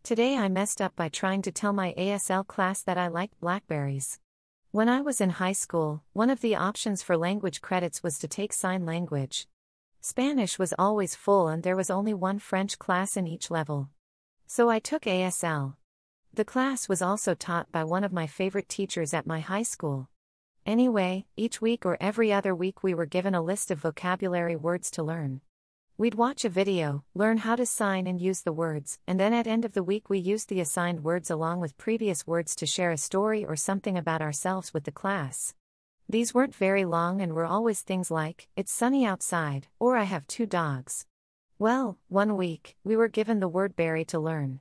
Today I messed up by trying to tell my ASL class that I liked blackberries. When I was in high school, one of the options for language credits was to take sign language. Spanish was always full and there was only one French class in each level. So I took ASL. The class was also taught by one of my favorite teachers at my high school. Anyway, each week or every other week we were given a list of vocabulary words to learn. We'd watch a video, learn how to sign and use the words, and then at end of the week we used the assigned words along with previous words to share a story or something about ourselves with the class. These weren't very long and were always things like, "It's sunny outside," or "I have 2 dogs." Well, one week, we were given the word berry to learn.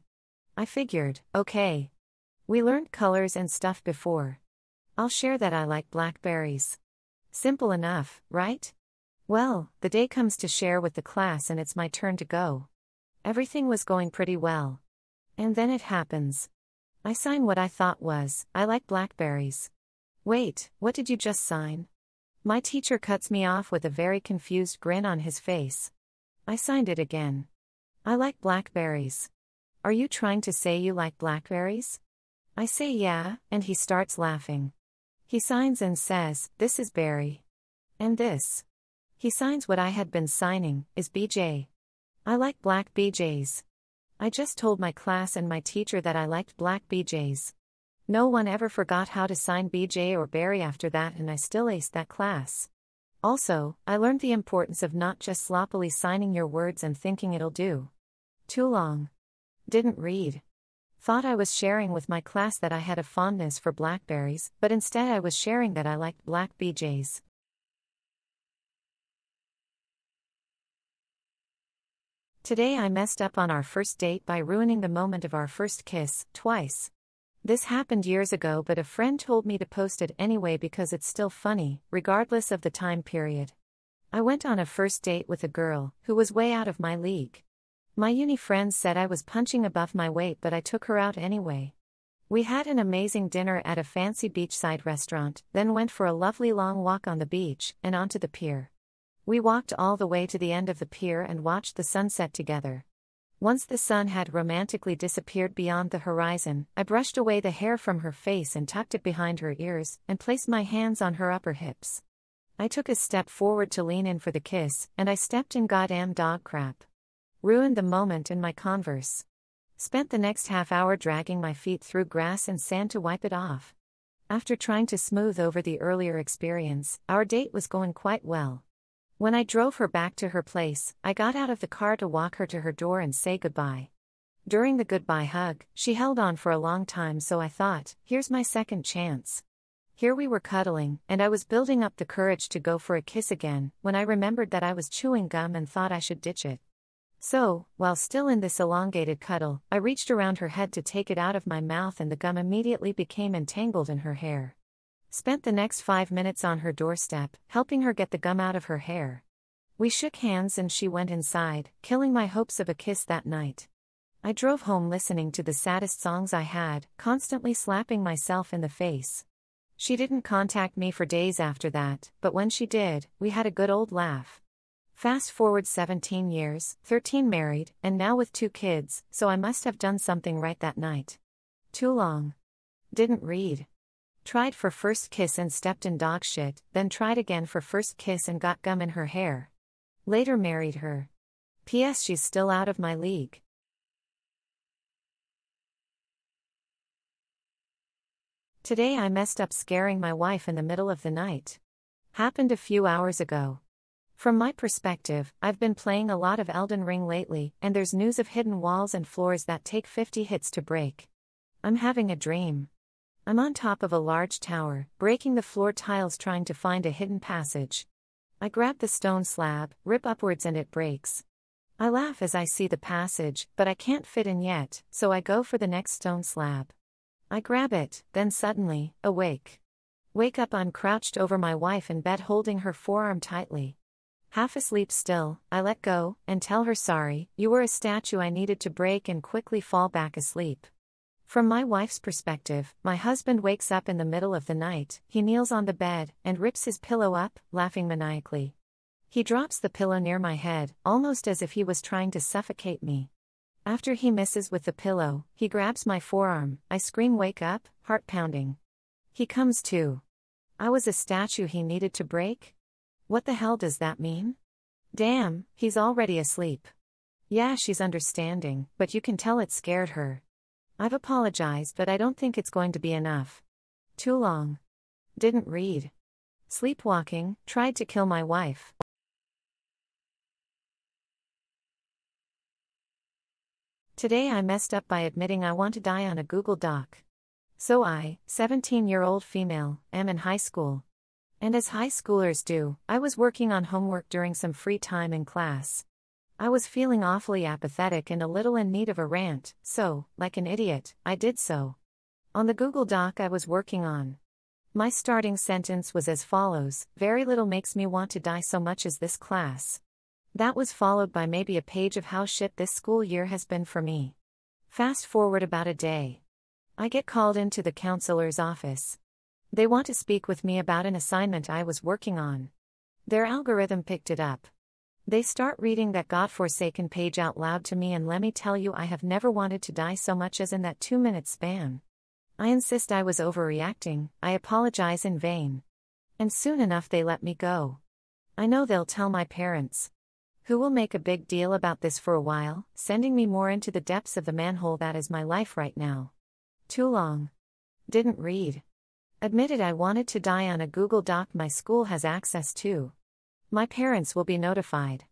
I figured, okay. We learned colors and stuff before. I'll share that I like blackberries. Simple enough, right? Well, the day comes to share with the class and it's my turn to go. Everything was going pretty well. And then it happens. I sign what I thought was, "I like blackberries." Wait, what did you just sign? My teacher cuts me off with a very confused grin on his face. I signed it again. "I like blackberries. Are you trying to say you like blackberries?" I say yeah, and he starts laughing. He signs and says, "This is berry." And this. He signs what I had been signing, is BJ. I like black BJs. I just told my class and my teacher that I liked black BJs. No one ever forgot how to sign BJ or berry after that and I still aced that class. Also, I learned the importance of not just sloppily signing your words and thinking it'll do. Too long. Didn't read. Thought I was sharing with my class that I had a fondness for blackberries, but instead I was sharing that I liked black BJs. Today I messed up on our first date by ruining the moment of our first kiss, twice. This happened years ago but a friend told me to post it anyway because it's still funny, regardless of the time period. I went on a first date with a girl, who was way out of my league. My uni friends said I was punching above my weight but I took her out anyway. We had an amazing dinner at a fancy beachside restaurant, then went for a lovely long walk on the beach, and onto the pier. We walked all the way to the end of the pier and watched the sunset together. Once the sun had romantically disappeared beyond the horizon, I brushed away the hair from her face and tucked it behind her ears, and placed my hands on her upper hips. I took a step forward to lean in for the kiss, and I stepped in goddamn dog crap. Ruined the moment in my Converse. Spent the next half hour dragging my feet through grass and sand to wipe it off. After trying to smooth over the earlier experience, our date was going quite well. When I drove her back to her place, I got out of the car to walk her to her door and say goodbye. During the goodbye hug, she held on for a long time so I thought, here's my second chance. Here we were cuddling, and I was building up the courage to go for a kiss again, when I remembered that I was chewing gum and thought I should ditch it. So, while still in this elongated cuddle, I reached around her head to take it out of my mouth and the gum immediately became entangled in her hair. Spent the next 5 minutes on her doorstep, helping her get the gum out of her hair. We shook hands and she went inside, killing my hopes of a kiss that night. I drove home listening to the saddest songs I had, constantly slapping myself in the face. She didn't contact me for days after that, but when she did, we had a good old laugh. Fast forward 17 years, 13 married, and now with 2 kids, so I must have done something right that night. Too long. Didn't read. Tried for first kiss and stepped in dog shit, then tried again for first kiss and got gum in her hair. Later married her. P.S. She's still out of my league. Today I messed up scaring my wife in the middle of the night. Happened a few hours ago. From my perspective, I've been playing a lot of Elden Ring lately, and there's news of hidden walls and floors that take 50 hits to break. I'm having a dream. I'm on top of a large tower, breaking the floor tiles trying to find a hidden passage. I grab the stone slab, rip upwards and it breaks. I laugh as I see the passage, but I can't fit in yet, so I go for the next stone slab. I grab it, then suddenly, awake. Wake up, I'm crouched over my wife in bed holding her forearm tightly. Half asleep still, I let go, and tell her sorry, you were a statue I needed to break and quickly fall back asleep. From my wife's perspective, my husband wakes up in the middle of the night, he kneels on the bed, and rips his pillow up, laughing maniacally. He drops the pillow near my head, almost as if he was trying to suffocate me. After he misses with the pillow, he grabs my forearm, I scream wake up, heart pounding. He comes to. I was a statue he needed to break? What the hell does that mean? Damn, he's already asleep. Yeah, she's understanding, but you can tell it scared her. I've apologized, but I don't think it's going to be enough. Too long. Didn't read. Sleepwalking, tried to kill my wife. Today I messed up by admitting I want to die on a Google Doc. So I, 17-year-old female, am in high school. And as high schoolers do, I was working on homework during some free time in class. I was feeling awfully apathetic and a little in need of a rant, so, like an idiot, I did so. On the Google Doc I was working on. My starting sentence was as follows: very little makes me want to die so much as this class. That was followed by maybe a page of how shit this school year has been for me. Fast forward about a day. I get called into the counselor's office. They want to speak with me about an assignment I was working on. Their algorithm picked it up. They start reading that godforsaken page out loud to me, and let me tell you, I have never wanted to die so much as in that 2-minute span. I insist I was overreacting, I apologize in vain. And soon enough they let me go. I know they'll tell my parents, who will make a big deal about this for a while, sending me more into the depths of the manhole that is my life right now. Too long. Didn't read. Admitted I wanted to die on a Google Doc my school has access to. My parents will be notified.